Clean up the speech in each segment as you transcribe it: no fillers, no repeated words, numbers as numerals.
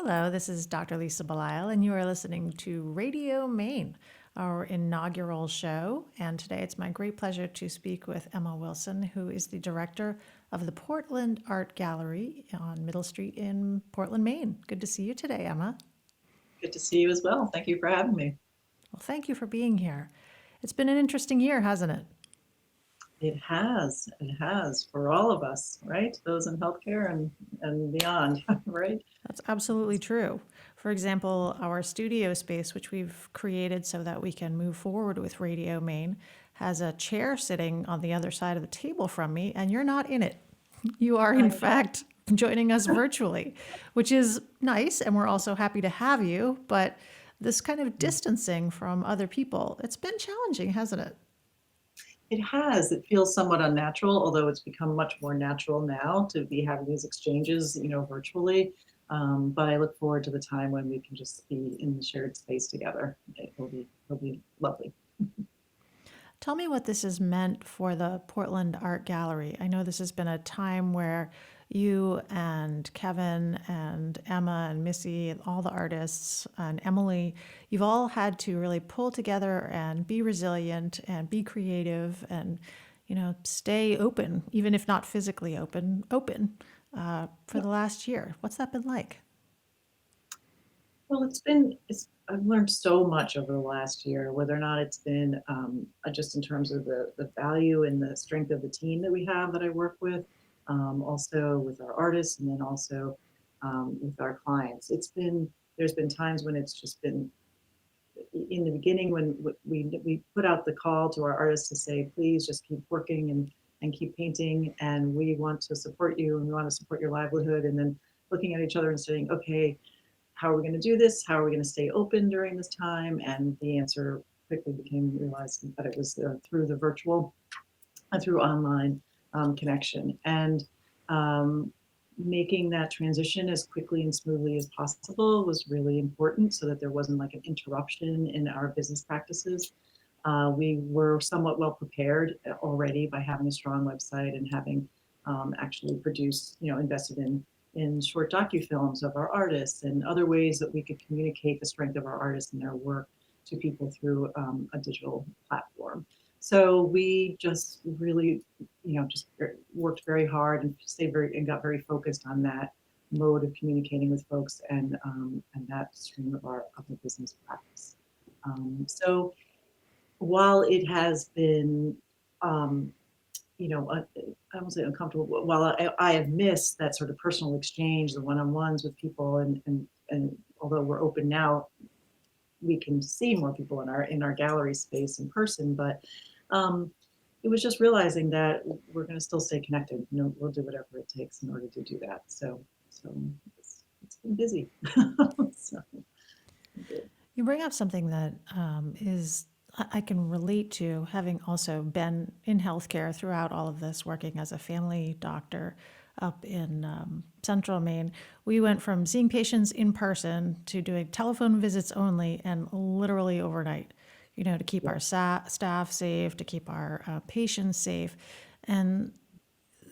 Hello, this is Dr. Lisa Belisle, and you are listening to Radio Maine, our inaugural show. And today it's my great pleasure to speak with Emma Wilson, who is the director of the Portland Art Gallery on Middle Street in Portland, Maine. Good to see you today, Emma. Good to see you as well. Thank you for having me. Well, thank you for being here. It's been an interesting year, hasn't it? It has for all of us, right? Those in healthcare and beyond, right? That's absolutely true. For example, our studio space, which we've created so that we can move forward with Radio Maine, has a chair sitting on the other side of the table from me, and you're not in it. You are, in I fact, joining us virtually, which is nice, and we're also happy to have you. But this kind of distancing from other people, it's been challenging, hasn't it? It has. It feels somewhat unnatural, although it's become much more natural now to be having these exchanges, virtually. But I look forward to the time when we can just be in the shared space together. It'll be lovely. Tell me what this has meant for the Portland Art Gallery. I know this has been a time where you and Kevin and Emma and Missy and all the artists and Emily, you've all had to really pull together and be resilient and be creative and, stay open, even if not physically open for the last year. What's that been like? Well, I've learned so much over the last year, whether or not it's been just in terms of the value and the strength of the team that we have that I work with, also with our artists, and then also with our clients. There's been times when it's just been in the beginning when we put out the call to our artists to say, please just keep working and keep painting, and we want to support you and we want to support your livelihood, and then looking at each other and saying, okay, how are we going to do this? How are we going to stay open during this time? And the answer quickly became realizing that it was through the virtual and through online connection. And making that transition as quickly and smoothly as possible was really important so that there wasn't like an interruption in our business practices. We were somewhat well prepared already by having a strong website and having actually produced, invested in short docufilms of our artists and other ways that we could communicate the strength of our artists and their work to people through a digital platform. So we just really, just worked very hard and got very focused on that mode of communicating with folks and that stream of the business practice. So while it has been I won't say uncomfortable, while I have missed that sort of personal exchange, the one-on-ones with people, and although we're open now, we can see more people in our gallery space in person, but it was just realizing that we're going to still stay connected. We'll do whatever it takes in order to do that. So it's been busy. So good. You bring up something that is I can relate to, having also been in healthcare throughout all of this, working as a family doctor up in central Maine. We went from seeing patients in person to doing telephone visits only, and literally overnight, to keep our staff safe, to keep our patients safe. And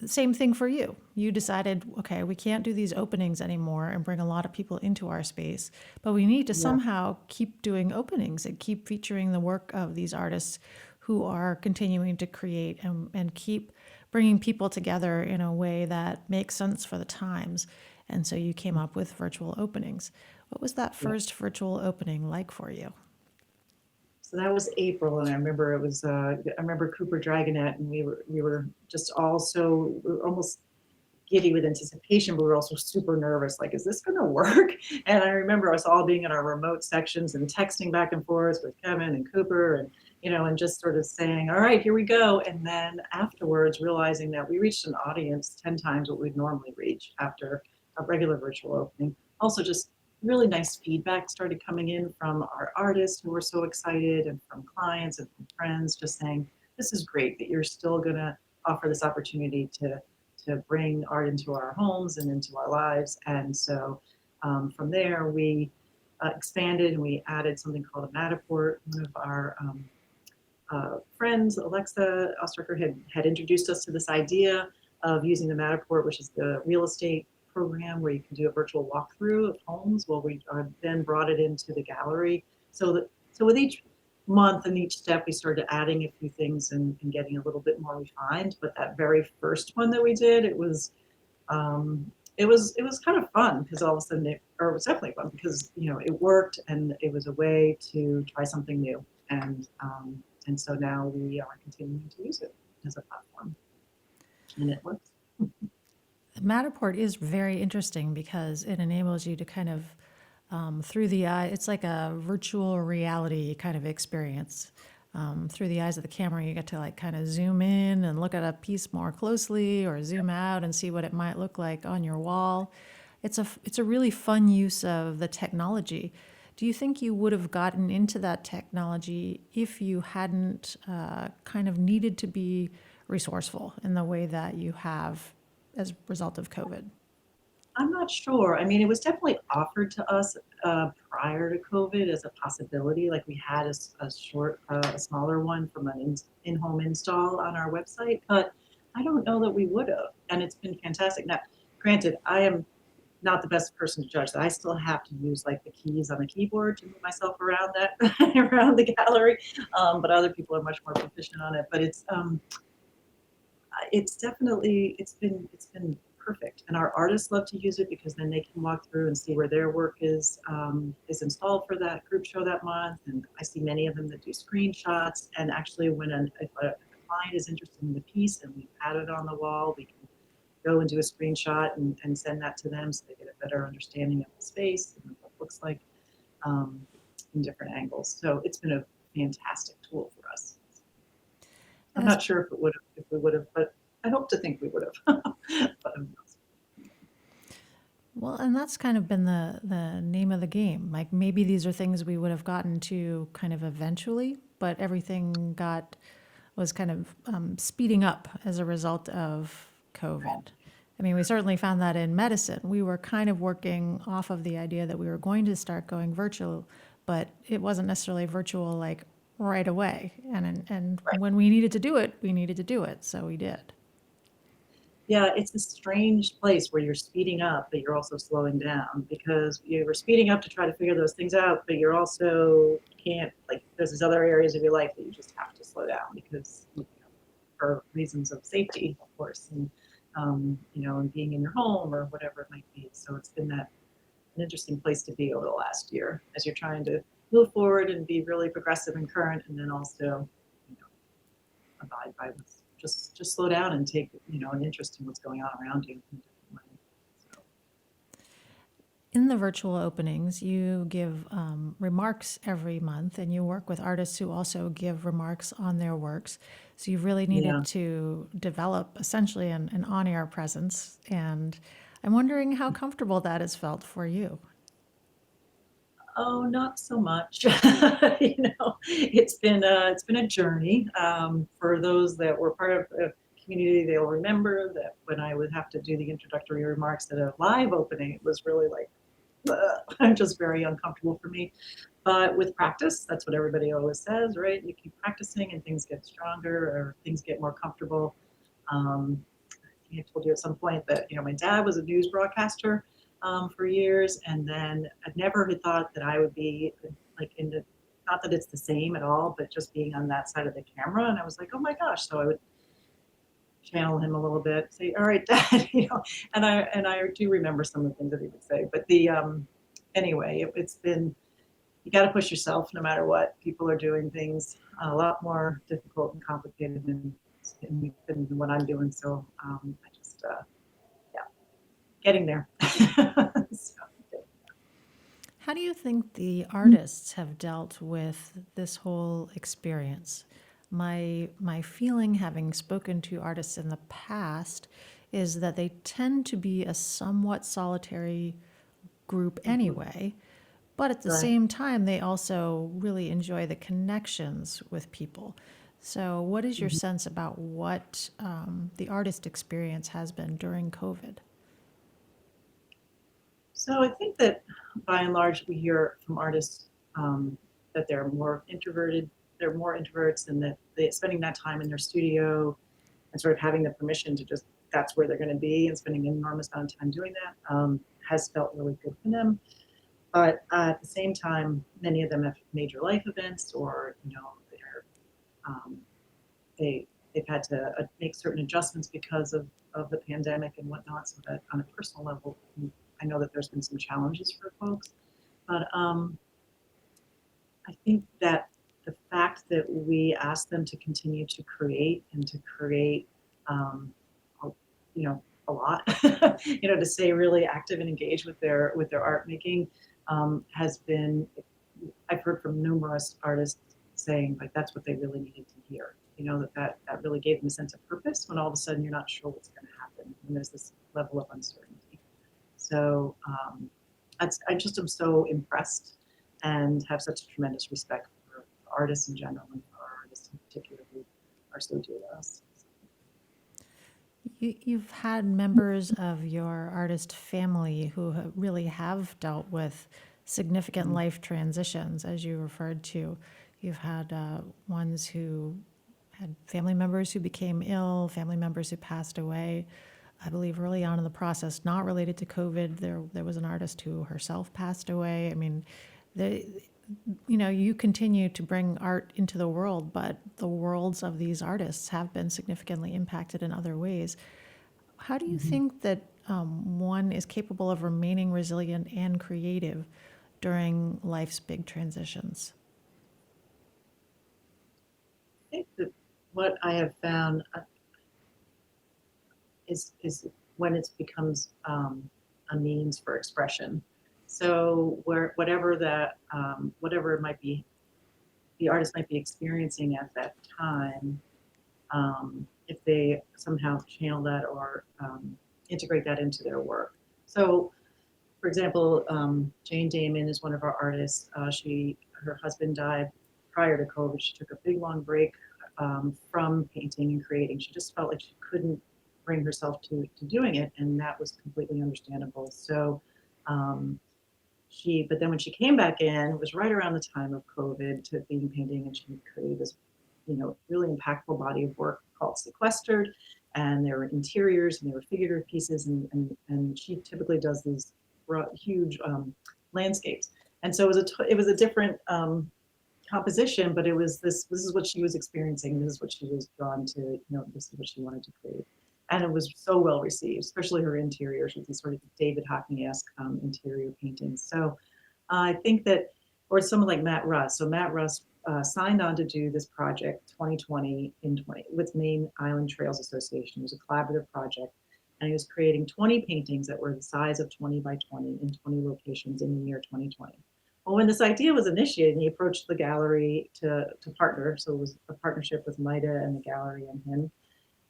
same thing for you. You decided, okay, we can't do these openings anymore and bring a lot of people into our space, but we need to Yeah. somehow keep doing openings and keep featuring the work of these artists who are continuing to create and keep bringing people together in a way that makes sense for the times. And so you came up with virtual openings. What was that Yeah. first virtual opening like for you? So that was April, and I remember it was. I remember Cooper Dragonet, and we were just all so we were almost giddy with anticipation, but we were also super nervous. Like, is this going to work? And I remember us all being in our remote sections and texting back and forth with Kevin and Cooper, and and just sort of saying, "All right, here we go." And then afterwards, realizing that we reached an audience 10 times what we'd normally reach after a regular virtual opening. Also, just really nice feedback started coming in from our artists who were so excited, and from clients and from friends, just saying, this is great that you're still going to offer this opportunity to bring art into our homes and into our lives. And so from there, we expanded and we added something called a Matterport. One of our friends, Alexa Ostraker, had introduced us to this idea of using the Matterport, which is the real estate program where you can do a virtual walkthrough of homes. Well, we then brought it into the gallery. So with each month and each step, we started adding a few things and getting a little bit more refined. But that very first one that we did, um, it was kind of fun because all of a sudden it was definitely fun because it worked and it was a way to try something new. And so now we are continuing to use it as a platform, and it works. Matterport is very interesting because it enables you to kind of, through the eye, it's like a virtual reality kind of experience. Through the eyes of the camera, you get to like kind of zoom in and look at a piece more closely, or zoom out and see what it might look like on your wall. It's a really fun use of the technology. Do you think you would have gotten into that technology if you hadn't kind of needed to be resourceful in the way that you have as a result of COVID? I'm not sure. I mean, it was definitely offered to us prior to COVID as a possibility. Like we had a smaller one from an in-home install on our website, but I don't know that we would have. And it's been fantastic. Now, granted, I am not the best person to judge that. I still have to use like the keys on the keyboard to move myself around that around the gallery, but other people are much more proficient on it. But it's definitely it's been perfect, and our artists love to use it because then they can walk through and see where their work is installed for that group show that month. And I see many of them that do screenshots, and actually if a client is interested in the piece and we've had it on the wall, we can go and do a screenshot and send that to them so they get a better understanding of the space and what it looks like um, in different angles. So it's been a fantastic tool for us. I'm As not sure if we would have, but I hope to think we would have. But who knows? Well, and that's kind of been the name of the game. Like maybe these are things we would have gotten to kind of eventually, but everything was kind of speeding up as a result of COVID. I mean, we certainly found that in medicine. We were kind of working off of the idea that we were going to start going virtual, but it wasn't necessarily virtual like right away. And Right. when we needed to do it, we needed to do it, so we did. Yeah, it's a strange place where you're speeding up, but you're also slowing down because you were speeding up to try to figure those things out, but you're also can't, like, there's these other areas of your life that you just have to slow down because, for reasons of safety, of course, and being in your home or whatever it might be. So it's been an interesting place to be over the last year as you're trying to move forward and be really progressive and current, and then also, you know, abide by what's just slow down and take an interest in what's going on around you in a different way. So, In the virtual openings, you give remarks every month, and you work with artists who also give remarks on their works. So you've really yeah. needed to develop essentially an on-air presence. And I'm wondering how comfortable that has felt for you. Oh, not so much. It's been a journey. For those that were part of the community, they'll remember that when I would have to do the introductory remarks at a live opening, it was really like, ugh, just very uncomfortable for me. But with practice, that's what everybody always says, right? You keep practicing and things get stronger or things get more comfortable. I think I told you at some point that my dad was a news broadcaster for years, and then I never had thought that I would be like in the, not that it's the same at all, but just being on that side of the camera. And I was like, oh my gosh! So I would channel him a little bit, say, all right, Dad, and I do remember some of the things that he would say. But anyway, it's been, you got to push yourself no matter what. People are doing things a lot more difficult and complicated than what I'm doing. So I just yeah, getting there. So, How do you think the artists have dealt with this whole experience? My feeling, having spoken to artists in the past, is that they tend to be a somewhat solitary group mhm, anyway, but at the right. same time, they also really enjoy the connections with people. So, what is your Mhm. sense about what the artist experience has been during COVID? So I think that by and large, we hear from artists that they're more introverted. They're more introverts, and that spending that time in their studio and sort of having the permission to just that's where they're going to be, and spending an enormous amount of time doing that has felt really good for them. But at the same time, many of them have major life events, or um, they they've had to make certain adjustments because of the pandemic and whatnot. So that on a personal level, I know that there's been some challenges for folks. But I think that the fact that we ask them to continue to create and to create, um, you know, a lot, to stay really active and engaged with their art making has been. I've heard from numerous artists saying like that's what they really needed to hear. That really gave them a sense of purpose when all of a sudden you're not sure what's going to happen and there's this level of uncertainty. So I just am so impressed and have such a tremendous respect for artists in general and for our artists in particular who are so dear to us. You've had members of your artist family who really have dealt with significant Mhm. life transitions, as you referred to. You've had ones who had family members who became ill, family members who passed away. I believe early on in the process, not related to COVID, there was an artist who herself passed away. I mean, the, you continue to bring art into the world, but the worlds of these artists have been significantly impacted in other ways. How do you Mhm. think that one is capable of remaining resilient and creative during life's big transitions? I think that what I have found is when it becomes a means for expression. So whatever it might be, the artist might be experiencing at that time, if they somehow channel that or integrate that into their work. So, for example, Jane Damon is one of our artists. Her husband died prior to COVID. She took a big long break from painting and creating. She just felt like she couldn't bring herself to doing it, and that was completely understandable. So um, but then when she came back in, it was right around the time of COVID to being painting, and she created this, really impactful body of work called Sequestered, and there were interiors and there were figurative pieces, and she typically does these huge landscapes, and so it was a different composition, but it was this is what she was experiencing, this is what she was drawn to, this is what she wanted to create. And it was so well received, especially her interiors with these sort of David Hockney-esque interior paintings. So I think that, or someone like Matt Russ. So Matt Russ signed on to do this project 2020 with Maine Island Trails Association. It was a collaborative project, and he was creating 20 paintings that were the size of 20 by 20 in 20 locations in the year 2020. Well, when this idea was initiated, he approached the gallery to partner. So it was a partnership with Maida and the gallery and him.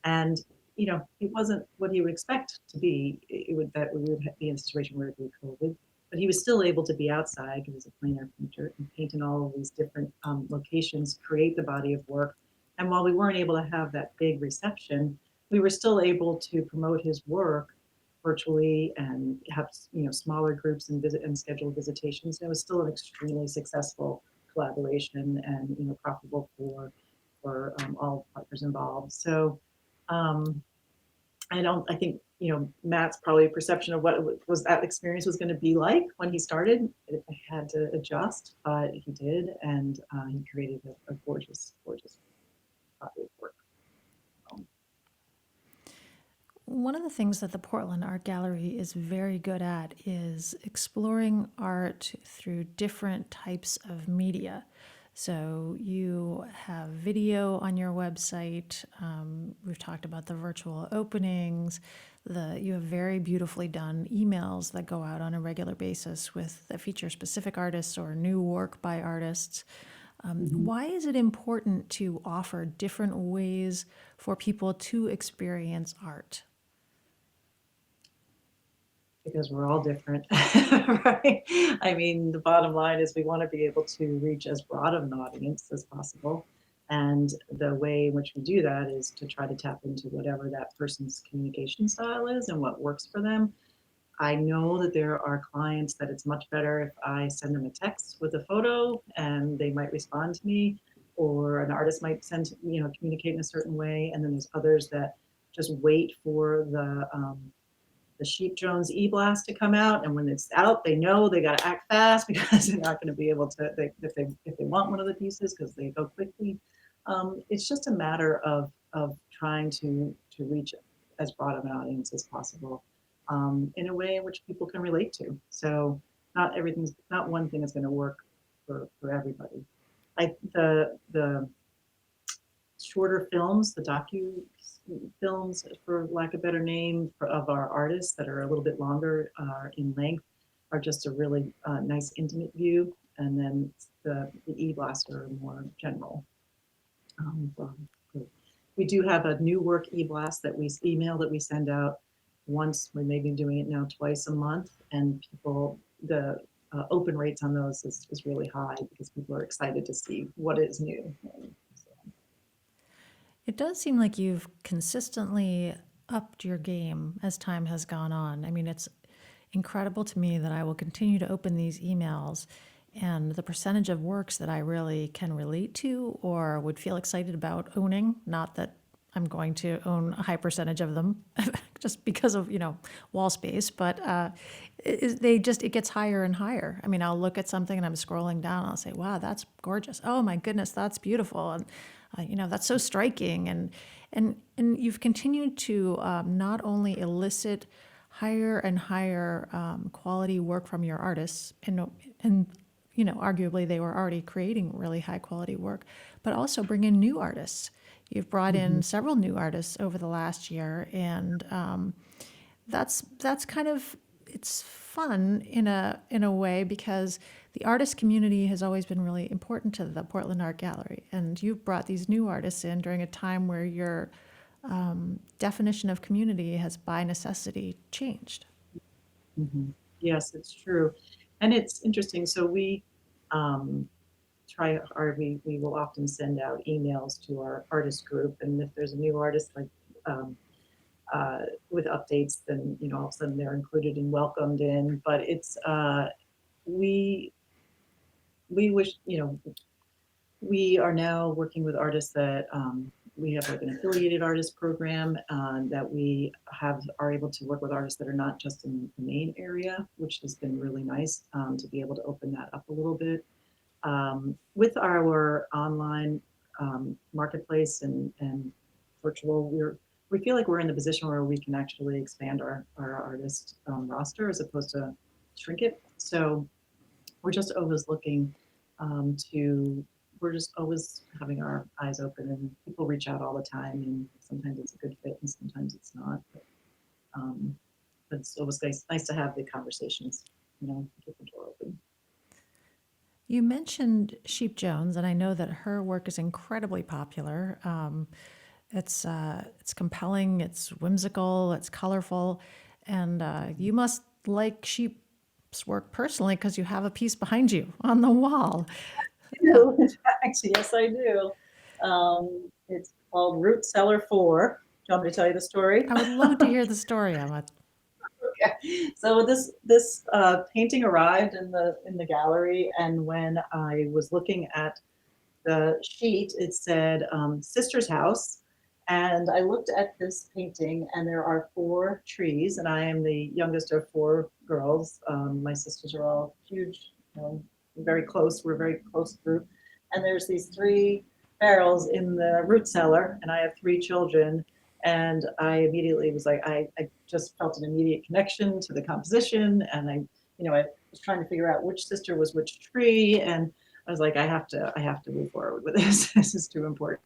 And it wasn't what he would expect to be. That we would be in a situation where it would be COVID, but he was still able to be outside. He was a plein air painter and paint in all of these different locations, create the body of work. And while we weren't able to have that big reception, we were still able to promote his work virtually and have smaller groups and visit and schedule visitations. And it was still an extremely successful collaboration and profitable for all partners involved. So um, I think, Matt's probably a perception of what was that experience was going to be like when he started. It had to adjust, but he did, and he created a gorgeous, gorgeous body of work. Um, One of the things that the Portland Art Gallery is very good at is exploring art through different types of media. So you have video on your website. We've talked about the virtual openings. You have very beautifully done emails that go out on a regular basis that feature specific artists or new work by artists. mhm. Why is it important to offer different ways for people to experience art? Because we're all different, right? I mean, the bottom line is we want to be able to reach as broad of an audience as possible. And the way in which we do that is to try to tap into whatever that person's communication style is and what works for them. I know that there are clients that it's much better if I send them a text with a photo and they might respond to me, or an artist might communicate in a certain way. And then there's others that just wait for the Sheep Jones e-blast to come out, and when it's out, they know they got to act fast because they're not going to be able to, if they want one of the pieces, because they go quickly. It's just a matter of trying to reach as broad of an audience as possible, in a way in which people can relate to. So not one thing is going to work for everybody. Like the shorter films, the docu films, for lack of a better name, of our artists that are a little bit longer in length, are just a really nice intimate view. And then the e-blasts are more general. We do have a new work e-blast that we email that we send out once. We may be doing it now twice a month, and the open rates on those is really high because people are excited to see what is new. It does seem like you've consistently upped your game as time has gone on. I mean, it's incredible to me that I will continue to open these emails, and the percentage of works that I really can relate to or would feel excited about owning, not that I'm going to own a high percentage of them just because of, wall space, but it gets higher and higher. I mean, I'll look at something and I'm scrolling down and I'll say, wow, that's gorgeous. Oh my goodness, that's beautiful. And, that's so striking. And you've continued to not only elicit higher and higher quality work from your artists, and arguably they were already creating really high quality work, but also bring in new artists. You've brought in several new artists over the last year, and that's kind of, it's fun in a way, because the artist community has always been really important to the Portland Art Gallery, and you've brought these new artists in during a time where your definition of community has by necessity changed. Yes, it's true, and it's interesting. So we we will often send out emails to our artist group, and if there's a new artist, like with updates, then all of a sudden they're included and welcomed in. But it's we wish, we are now working with artists that we have like an affiliated artist program that we are able to work with artists that are not just in the Maine area, which has been really nice to be able to open that up a little bit. With our online marketplace and virtual, we feel like we're in the position where we can actually expand our artist roster as opposed to shrink it. So we're just always looking we're just always having our eyes open, and people reach out all the time, and sometimes it's a good fit and sometimes it's not. But it's always nice to have the conversations, keep the door open. You mentioned Sheep Jones, and I know that her work is incredibly popular. It's compelling, it's whimsical, it's colorful, and you must like Sheep's work personally because you have a piece behind you on the wall. In fact, yes, I do. It's called Root Cellar 4. Do you want me to tell you the story? I would love to hear the story, Emma. Okay. So this painting arrived in the gallery, and when I was looking at the sheet, it said Sister's House, and I looked at this painting, and there are 4 trees, and I am the youngest of 4 girls. My sisters are all huge, very close. We're a very close group, and there's these 3 barrels in the root cellar, and I have 3 children. And I immediately was like, I just felt an immediate connection to the composition. And I was trying to figure out which sister was which tree. And I was like, I have to move forward with this. This is too important.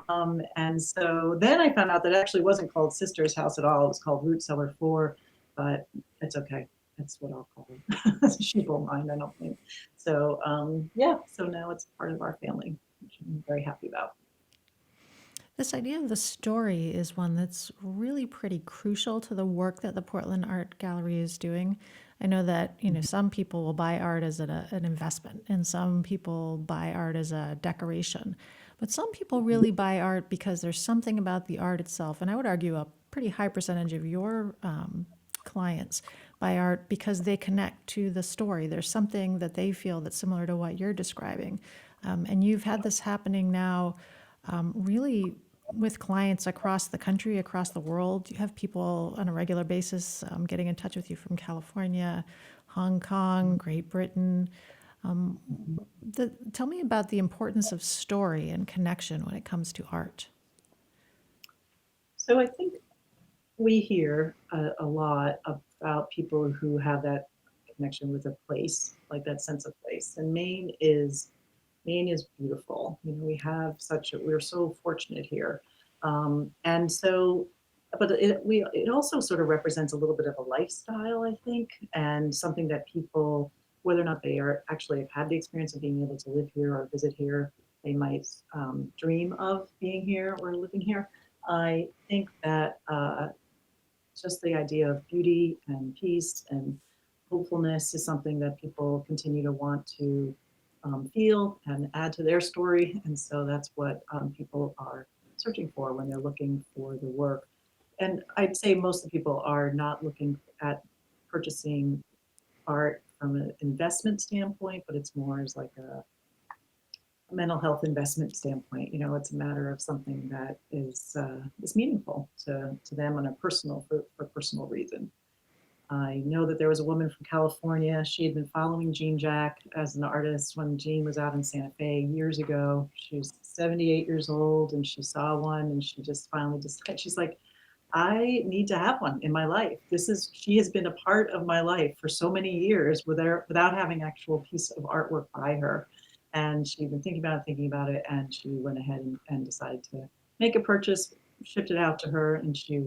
And so then I found out that it actually wasn't called Sister's House at all. It was called Root Cellar 4, but it's okay. That's what I'll call it. She won't mind, I don't think. So so now it's part of our family, which I'm very happy about. This idea of the story is one that's really pretty crucial to the work that the Portland Art Gallery is doing. I know that, some people will buy art as an investment, and some people buy art as a decoration. But some people really buy art because there's something about the art itself. And I would argue a pretty high percentage of your clients buy art because they connect to the story. There's something that they feel that's similar to what you're describing. And you've had this happening now really with clients across the country, across the world. You have people on a regular basis getting in touch with you from California, Hong Kong, Great Britain. Tell me about the importance of story and connection when it comes to art. So I think we hear a lot about people who have that connection with a place, like that sense of place. And Maine is beautiful. You know, we have we're so fortunate here. And so, but it also sort of represents a little bit of a lifestyle, I think, and something that people, whether or not they are actually have had the experience of being able to live here or visit here, they might dream of being here or living here. I think that just the idea of beauty and peace and hopefulness is something that people continue to want to feel and add to their story. And so that's what people are searching for when they're looking for the work. And I'd say most of the people are not looking at purchasing art from an investment standpoint, but it's more as like a mental health investment standpoint. You know, it's a matter of something that is meaningful to them on a for personal reason. I know that there was a woman from California. She had been following Jean Jack as an artist when Jean was out in Santa Fe years ago. She was 78 years old and she saw one and she just finally decided, she's like, I need to have one in my life. She has been a part of my life for so many years without having actual piece of artwork by her. And she'd been thinking about it, and she went ahead and decided to make a purchase, shipped it out to her, and it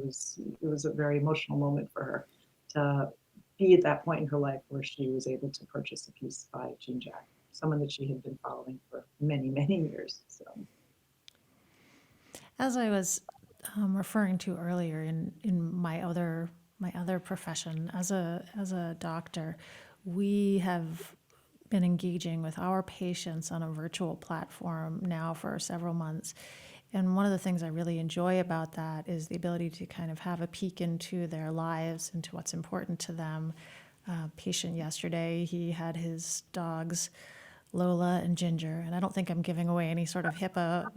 was a very emotional moment for her to be at that point in her life where she was able to purchase a piece by Jean Jack, someone that she had been following for many, many years. So As I was referring to earlier in my other profession as a doctor, we have been engaging with our patients on a virtual platform now for several months. And one of the things I really enjoy about that is the ability to kind of have a peek into their lives, into what's important to them. Patient yesterday, he had his dogs Lola and Ginger, and I don't think I'm giving away any sort of HIPAA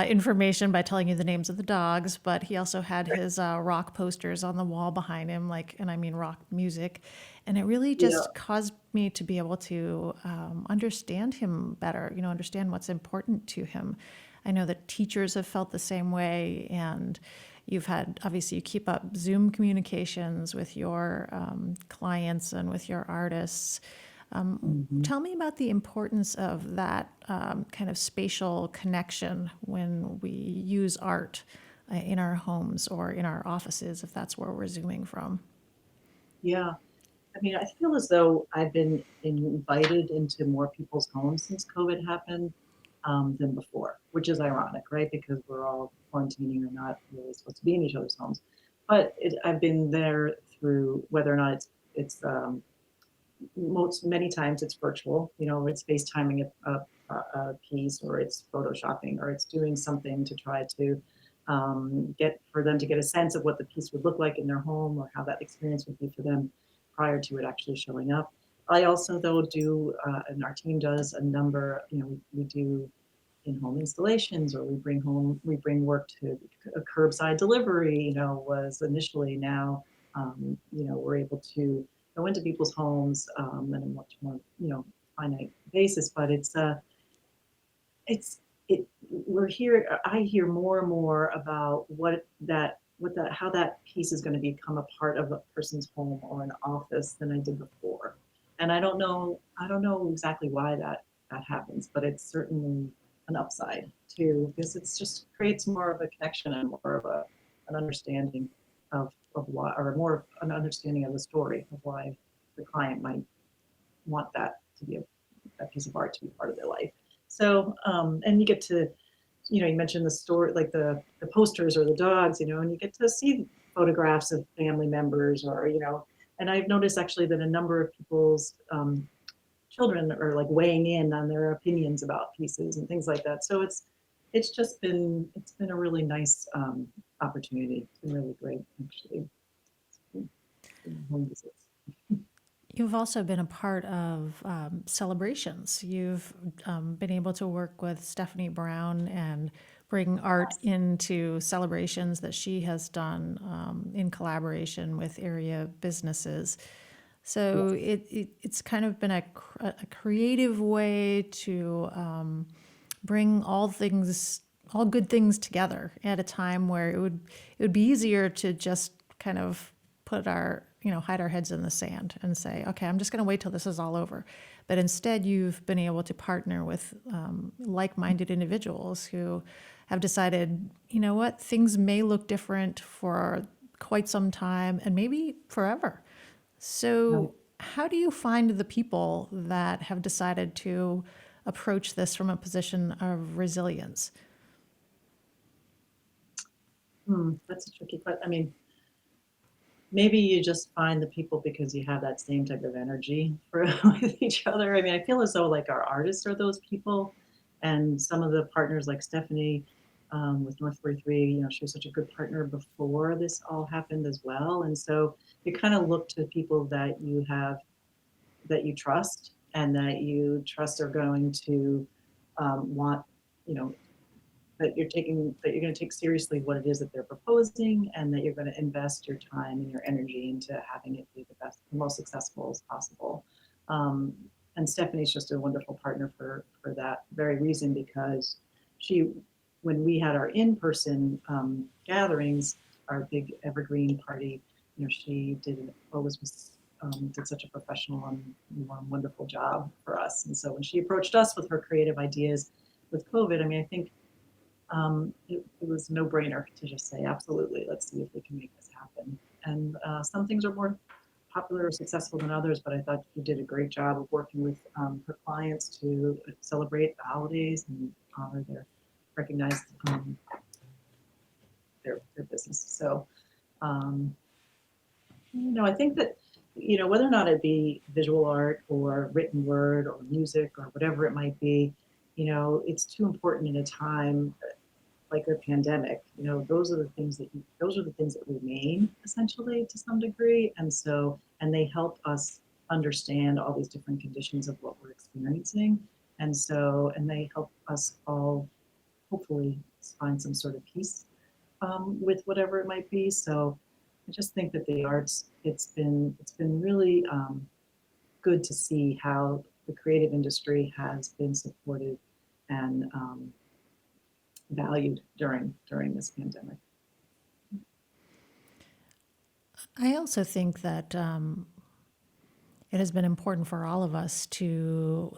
information by telling you the names of the dogs, but he also had his rock posters on the wall behind him, like, and I mean rock music, and it really yeah, just caused me to be able to understand him better, you know, understand what's important to him. I know that teachers have felt the same way, and you've had, obviously, you keep up Zoom communications with your clients and with your artists. mhm. Tell me about the importance of that kind of spatial connection when we use art in our homes or in our offices, if that's where we're zooming from. Yeah. I mean, I feel as though I've been invited into more people's homes since COVID happened than before, which is ironic, right? Because we're all quarantining or not really supposed to be in each other's homes. But I've been there through whether or not it's many times it's virtual. You know, it's FaceTiming a piece, or it's photoshopping, or it's doing something to try to get for them to get a sense of what the piece would look like in their home, or how that experience would be for them prior to it actually showing up. I also, though, and our team does a number. You know, we do in-home installations, or we bring work to a curbside delivery. You know, was initially. Now you know, we're able to go into people's homes on a much more, you know, finite basis. But it's it we're here. I hear more and more about how that piece is going to become a part of a person's home or an office than I did before. And I don't know exactly why that happens, but it's certainly an upside too, because it's just creates more of a connection and more of an understanding of why, or more an understanding of the story of why the client might want that piece of art to be part of their life. So, and you get to, you know, you mentioned the story, like the posters or the dogs, you know, and you get to see photographs of family members, or, you know, and I've noticed actually that a number of people's children are like weighing in on their opinions about pieces and things like that. So it's been a really nice opportunity. It's been really great, actually. Home visits. You've also been a part of celebrations. You've been able to work with Stephanie Brown and bring art into celebrations that she has done in collaboration with area businesses. So Yes. it's kind of been a creative way to bring all good things together at a time where it would be easier to just kind of put hide our heads in the sand and say, okay, I'm just going to wait till this is all over. But instead, you've been able to partner with like-minded individuals who have decided, you know what, things may look different for quite some time and maybe forever. Right. So, how do you find the people that have decided to approach this from a position of resilience? That's a tricky question. I mean, maybe you just find the people because you have that same type of energy for with each other. I mean, I feel as though like our artists are those people, and some of the partners like Stephanie with North 43, she was such a good partner before this all happened as well. And so you kind of look to people that you trust and that you trust are going to want, you know, that you're going to take seriously what it is that they're proposing, and that you're going to invest your time and your energy into having it be the most successful as possible. Um, and Stephanie's just a wonderful partner for that very reason, because she, when we had our in-person gatherings, our big evergreen party, she did such a professional and wonderful job for us. And so when she approached us with her creative ideas with COVID, I mean, I think it was a no-brainer to just say, absolutely, let's see if we can make this happen. And some things are more popular or successful than others, but I thought you did a great job of working with her clients to celebrate the holidays and honor recognize their business. So, um, I think that, whether or not it be visual art or written word or music or whatever it might be, it's too important in a time like a pandemic. Those are the things that remain essentially to some degree. And they help us understand all these different conditions of what we're experiencing. And they help us all hopefully find some sort of peace with whatever it might be. So I just think that the arts, it's been really good to see how the creative industry has been supported and valued during this pandemic. I also think that it has been important for all of us to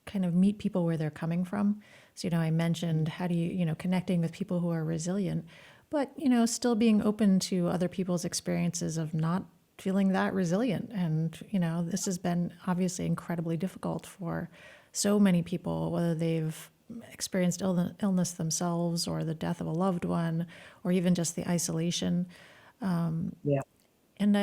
kind of meet people where they're coming from. So, I mentioned how do connecting with people who are resilient, but, still being open to other people's experiences of not feeling that resilient. And, this has been obviously incredibly difficult for so many people, whether they've experienced illness themselves or the death of a loved one, or even just the isolation. Yeah. And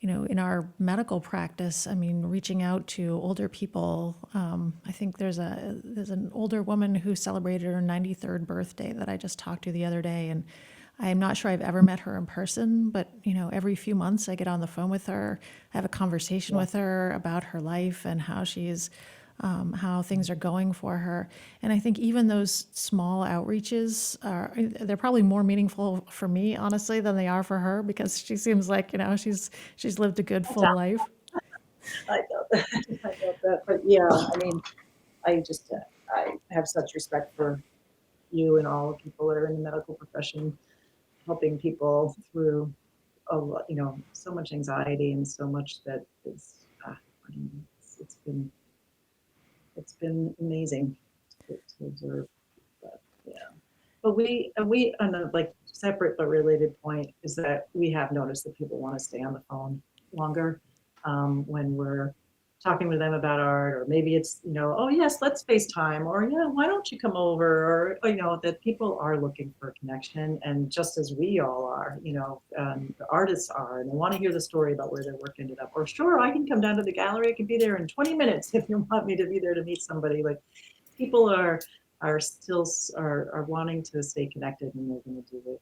in our medical practice, I mean, reaching out to older people. I think there's an older woman who celebrated her 93rd birthday that I just talked to the other day, and I'm not sure I've ever met her in person, but every few months I get on the phone with her, I have a conversation Yeah. with her about her life and how things are going for her. And I think even those small outreaches they're probably more meaningful for me, honestly, than they are for her, because she seems like, she's lived a good full life. I know that. I know that. But yeah, I mean, I have such respect for you and all the people that are in the medical profession, helping people through a lot, so much anxiety and so much that is, I don't know, it's been amazing to observe. But yeah, but we on a like separate but related point is that we have noticed that people want to stay on the phone longer when we're talking with them about art, or maybe it's, oh yes, let's FaceTime, or yeah, why don't you come over, or that people are looking for a connection, and just as we all are, the artists are, and they want to hear the story about where their work ended up, or sure, I can come down to the gallery, I can be there in 20 minutes if you want me to be there to meet somebody. Like, people are still are wanting to stay connected, and they're going to do it.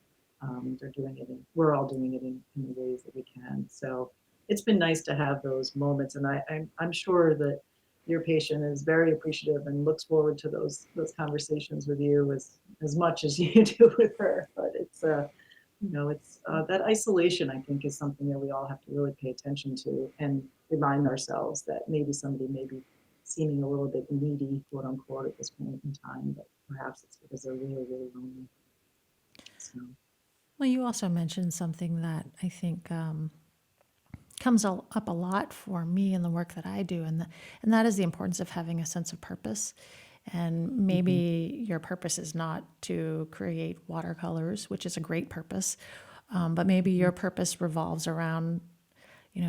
They're doing it, and we're all doing it in the ways that we can. So it's been nice to have those moments, and I'm sure that your patient is very appreciative and looks forward to those conversations with you as much as you do with her. But it's it's that isolation, I think, is something that we all have to really pay attention to and remind ourselves that maybe somebody may be seeming a little bit needy, quote unquote, at this point in time, but perhaps it's because they're really, really lonely. So, Well, you also mentioned something that I think comes up a lot for me in the work that I do, and that is the importance of having a sense of purpose. And mhm, maybe your purpose is not to create watercolors, which is a great purpose, but maybe your purpose revolves around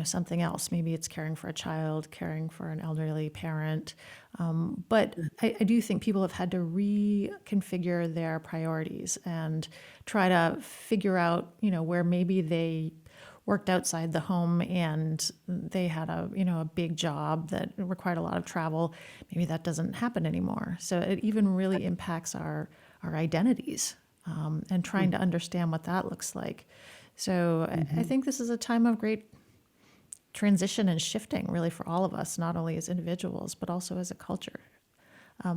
something else. Maybe it's caring for a child, caring for an elderly parent. But I do think people have had to reconfigure their priorities and try to figure out, where maybe they worked outside the home and they had a big job that required a lot of travel. Maybe that doesn't happen anymore. So it even really impacts our identities, and trying to understand what that looks like. So I mhm. think this is a time of great transition and shifting, really, for all of us, not only as individuals but also as a culture.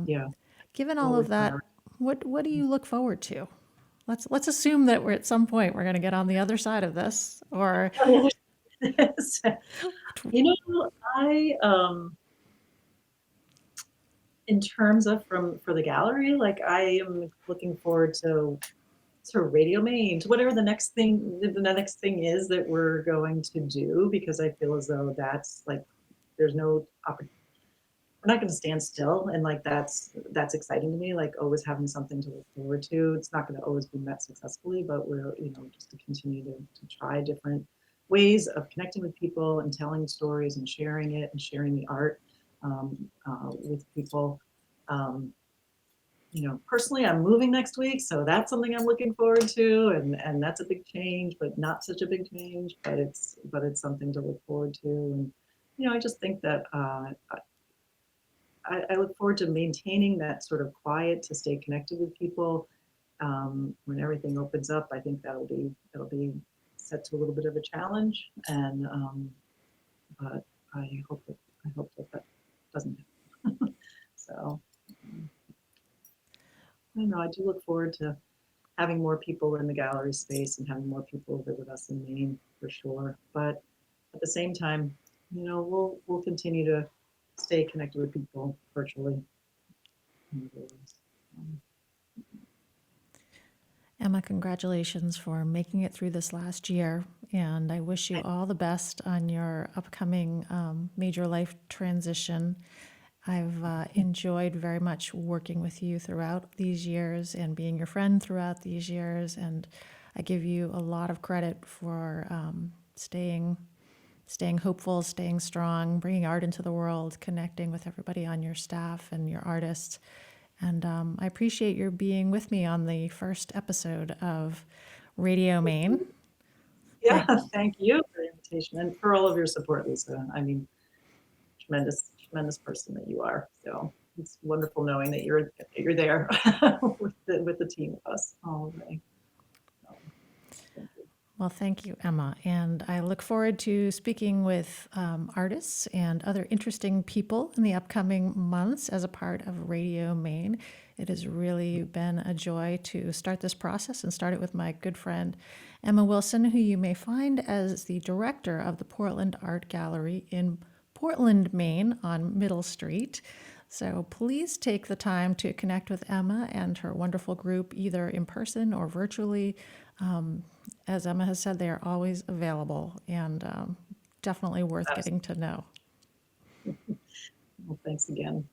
Yeah, Given all totally of that, prior. what do you look forward to? Let's assume that we're at some point we're going to get on the other side of this, or You know, I in terms of for the gallery, like I am looking forward to Radio Maine, to whatever the next thing is that we're going to do, because I feel as though that's like there's no we're not going to stand still, and like that's exciting to me, like always having something to look forward to. It's not going to always be met successfully, but we're just to continue to try different ways of connecting with people and telling stories and sharing it and sharing the art with people. um, Personally, I'm moving next week, so that's something I'm looking forward to, and that's a big change, but not such a big change, but it's something to look forward to. And I just think that I look forward to maintaining that sort of quiet to stay connected with people. When everything opens up, I think that'll be set to a little bit of a challenge, and but I hope that doesn't happen. So I don't know. I do look forward to having more people in the gallery space and having more people visit us in Maine for sure. But at the same time, we'll continue to stay connected with people virtually. Um, Emma, congratulations for making it through this last year, and I wish you all the best on your upcoming major life transition. I've enjoyed very much working with you throughout these years and being your friend throughout these years, and I give you a lot of credit for staying hopeful, staying strong, bringing art into the world, connecting with everybody on your staff and your artists. And I appreciate your being with me on the first episode of Radio Maine. Yeah, Thank, thank you for the invitation and for all of your support, Lisa. I mean, tremendous, tremendous person that you are. So it's wonderful knowing that you're there with the team with us all day. So, thank you. well, thank you, Emma. And I look forward to speaking with artists and other interesting people in the upcoming months as a part of Radio Maine. It has really been a joy to start this process and start it with my good friend Emma Wilson, who you may find as the director of the Portland Art Gallery in Portland, Maine on Middle Street. So please take the time to connect with Emma and her wonderful group, either in person or virtually. As Emma has said, they are always available and definitely worth getting to know. Well, thanks again.